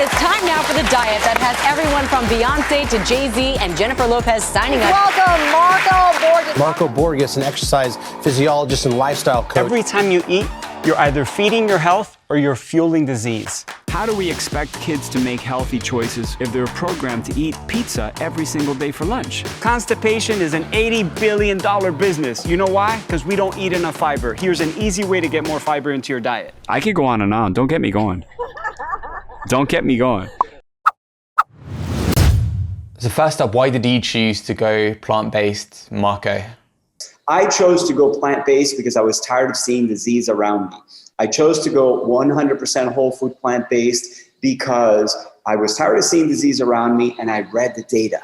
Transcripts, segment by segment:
it's time now for the diet that has everyone from Beyonce to Jay-Z and Jennifer Lopez signing up. Welcome, Marco Borges. Marco Borges, an exercise physiologist and lifestyle coach. Every time you eat, you're either feeding your health or you're fueling disease. How do we expect kids to make healthy choices if they're programmed to eat pizza every single day for lunch? Constipation is an $80 billion business. You know why? Because we don't eat enough fiber. Here's an easy way to get more fiber into your diet. I could go on and on. Don't get me going. Don't get me going. So first up, why did you choose to go plant-based, Marco? I chose to go plant-based because I was tired of seeing disease around me. I chose to go 100% whole food plant-based because I was tired of seeing disease around me and I read the data,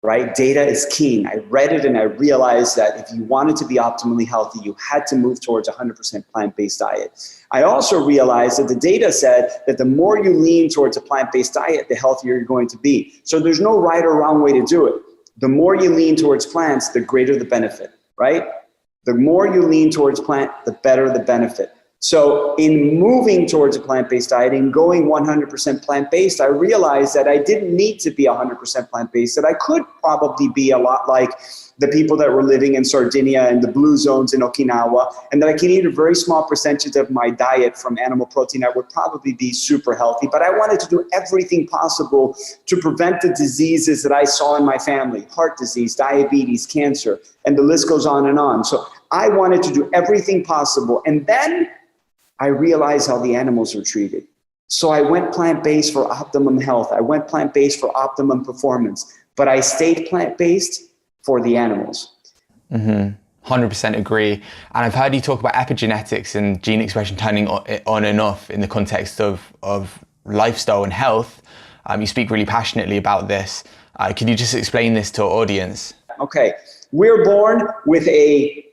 right? Data is king. I read it and I realized that if you wanted to be optimally healthy, you had to move towards a 100% plant-based diet. I also realized that the data said that the more you lean towards a plant-based diet, the healthier you're going to be. So there's no right or wrong way to do it. The more you lean towards plants, the greater the benefit, right? The more you lean towards plant, the better the benefit. So in moving towards a plant-based diet and going 100% plant-based, I realized that I didn't need to be 100% plant-based, that I could probably be a lot like the people that were living in Sardinia and the blue zones in Okinawa, and that I can eat a very small percentage of my diet from animal protein. I would probably be super healthy, but I wanted to do everything possible to prevent the diseases that I saw in my family: heart disease, diabetes, cancer, and the list goes on and on. So I wanted to do everything possible. And then I realized how the animals are treated. So I went plant-based for optimum health. I went plant-based for optimum performance, but I stayed plant-based for the animals. 100% agree. And I've heard you talk about epigenetics and gene expression turning on and off in the context of lifestyle and health. You speak really passionately about this. Could you just explain this to our audience? Okay, we're born with a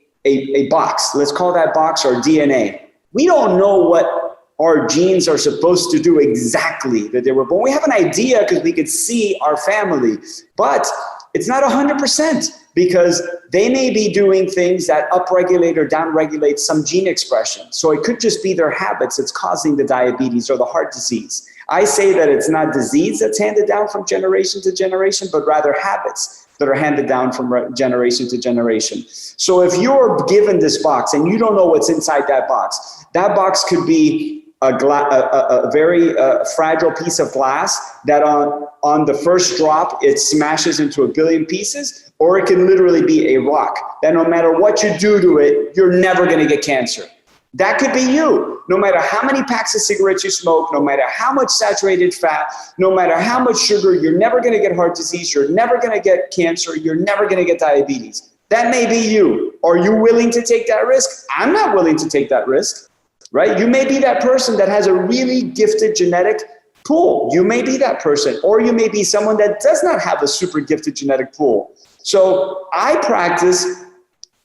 box. Let's call that box our DNA. We don't know what our genes are supposed to do exactly that they were born. We have an idea because we could see our family, but it's not 100% because they may be doing things that upregulate or downregulate some gene expression. So it could just be their habits that's causing the diabetes or the heart disease. I say that it's not disease that's handed down from generation to generation, but rather habits that are handed down from generation to generation. So if you're given this box and you don't know what's inside that box could be a very fragile piece of glass that on the first drop, it smashes into a billion pieces, or it can literally be a rock that no matter what you do to it, you're never gonna get cancer. That could be you. No matter how many packs of cigarettes you smoke, no matter how much saturated fat, no matter how much sugar, you're never going to get heart disease, you're never going to get cancer, you're never going to get diabetes. That may be you. Are you willing to take that risk? I'm not willing to take that risk, right? You may be that person that has a really gifted genetic pool. You may be that person, or you may be someone that does not have a super gifted genetic pool. So I practice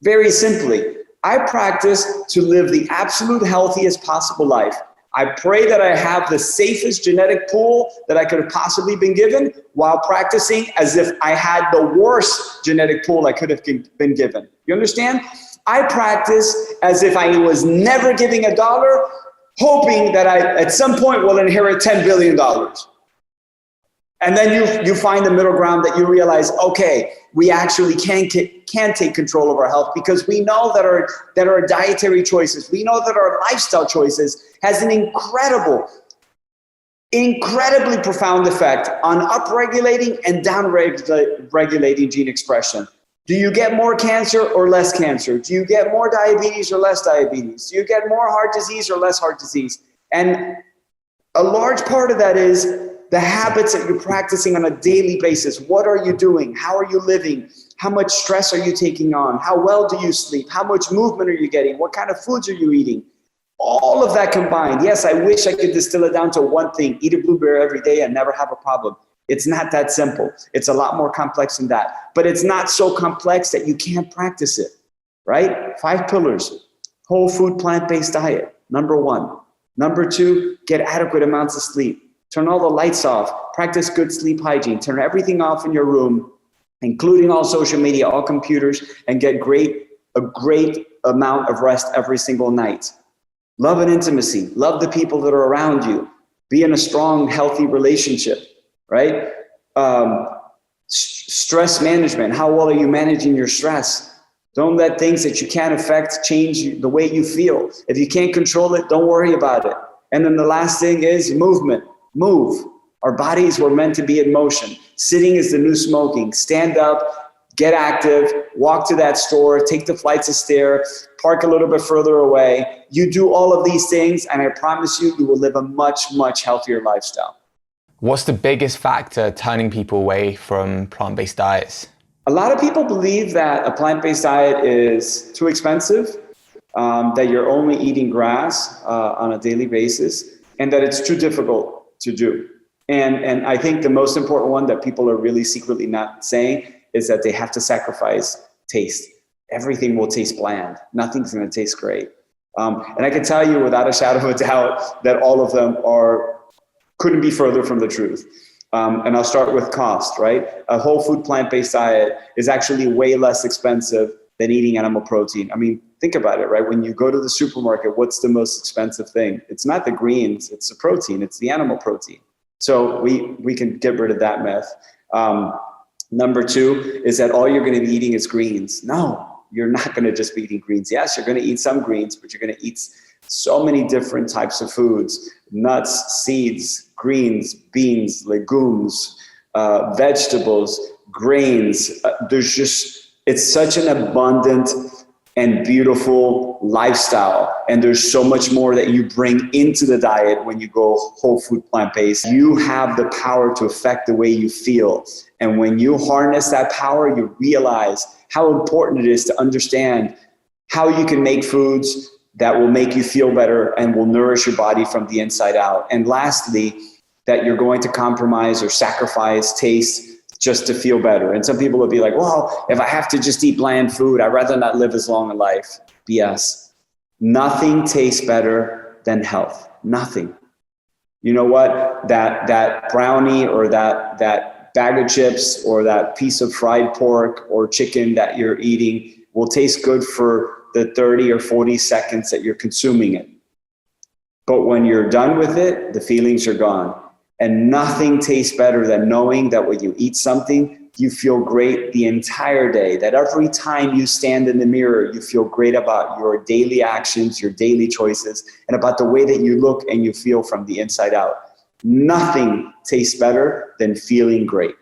very simply. I practice to live the absolute healthiest possible life. I pray that I have the safest genetic pool that I could have possibly been given while practicing as if I had the worst genetic pool I could have been given. You understand? I practice as if I was never giving a dollar, hoping that I at some point will inherit $10 billion. And then you find the middle ground that you realize, okay, we actually can take control of our health because we know that our dietary choices, we know that our lifestyle choices has an incredibly profound effect on upregulating and downregulating gene expression. Do you get more cancer or less cancer? Do you get more diabetes or less diabetes? Do you get more heart disease or less heart disease? And a large part of that is the habits that you're practicing on a daily basis. What are you doing? How are you living? How much stress are you taking on? How well do you sleep? How much movement are you getting? What kind of foods are you eating? All of that combined. Yes, I wish I could distill it down to one thing: eat a blueberry every day and never have a problem. It's not that simple. It's a lot more complex than that. But it's not so complex that you can't practice it, right? 5 pillars. Whole food, plant-based diet, number 1. Number 2, get adequate amounts of sleep. Turn all the lights off, practice good sleep hygiene, turn everything off in your room, including all social media, all computers, and get a great amount of rest every single night. Love and intimacy, love the people that are around you. Be in a strong, healthy relationship, right? Stress management. How well are you managing your stress? Don't let things that you can't affect change the way you feel. If you can't control it, don't worry about it. And then the last thing is movement. Move. Our bodies were meant to be in motion. Sitting is the new smoking. Stand up, get active, walk to that store, take the flights of stairs, park a little bit further away. You do all of these things, and I promise you, you will live a much, much healthier lifestyle. What's the biggest factor turning people away from plant-based diets? A lot of people believe that a plant-based diet is too expensive, that you're only eating grass on a daily basis, and that it's too difficult to do. And I think the most important one that people are really secretly not saying is that they have to sacrifice taste. Everything will taste bland. Nothing's going to taste great. And I can tell you without a shadow of a doubt that all of them couldn't be further from the truth. And I'll start with cost, right? A whole food plant-based diet is actually way less expensive than eating animal protein. I mean, think about it, right? When you go to the supermarket, what's the most expensive thing? It's not the greens, it's the protein, it's the animal protein. So we can get rid of that myth. Number two is that all you're going to be eating is greens. No, you're not going to just be eating greens. Yes, you're going to eat some greens, but you're going to eat so many different types of foods: nuts, seeds, greens, beans, legumes, vegetables, grains. It's such an abundant and beautiful lifestyle. And there's so much more that you bring into the diet when you go whole food plant-based. You have the power to affect the way you feel. And when you harness that power, you realize how important it is to understand how you can make foods that will make you feel better and will nourish your body from the inside out. And lastly, that you're going to compromise or sacrifice taste just to feel better. And some people will be like, well, if I have to just eat bland food, I'd rather not live as long a life. BS. Nothing tastes better than health. Nothing. You know what? That brownie or that bag of chips or that piece of fried pork or chicken that you're eating will taste good for the 30 or 40 seconds that you're consuming it. But when you're done with it, the feelings are gone. And nothing tastes better than knowing that when you eat something, you feel great the entire day. That every time you stand in the mirror, you feel great about your daily actions, your daily choices, and about the way that you look and you feel from the inside out. Nothing tastes better than feeling great.